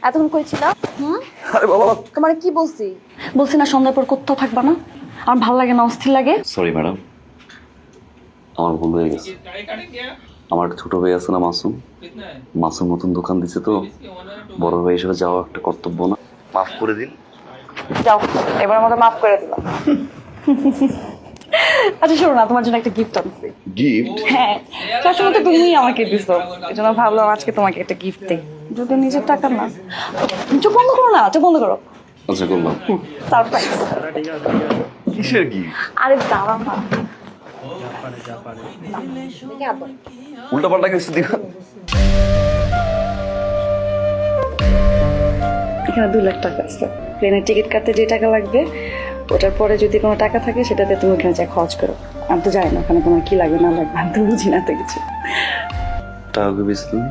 এতক্ষণ কইছিল আরে বাবা, তোমার কি বলছি? বলছি না সন্ধ্যার পর কোথাও থাকবা না। আমার ভালো লাগে না, অস্থির লাগে। সরি ম্যাডাম, আমার ভুল হয়ে গেছে। আমার একটা ছোট ভাই আছে না, মাসুম। মাসুম নতুন দোকান দিছে, তো বড় ভাই হিসেবে যাওয়া একটা কর্তব্য না? মাফ করে দিন। যাও, এবার আমাদের মাফ করে দিলাম। আচ্ছা শোনো না, তোমার জন্য একটা গিফট আনছি। গিফট? হ্যাঁ, সবসময় তো তুমিই আমাকে দিছো, এই জন্য ভাবলাম আজকে তোমাকে একটা গিফট দিই। যদি নিজের টাকা না। চোখ বন্ধ করো না, চোখ বন্ধ করো। আচ্ছা, করলাম। সারপ্রাইজ। কিসের কি? আরে দাঁড়া না। উল্টা পাল্টা কিছু দিবা? এখানে 2 লাখ টাকা আছে। প্লেনের টিকিট কাটতে যে টাকা লাগবে, ওটার পরে যদি কোনো টাকা থাকে সেটাতে তুমি ওখানে যা খরচ করো। আমি তো জানি না ওখানে তোমার কি লাগবে না লাগবে, আমি তো বুঝি না তো কিছু। টাকা বেশি তুমি?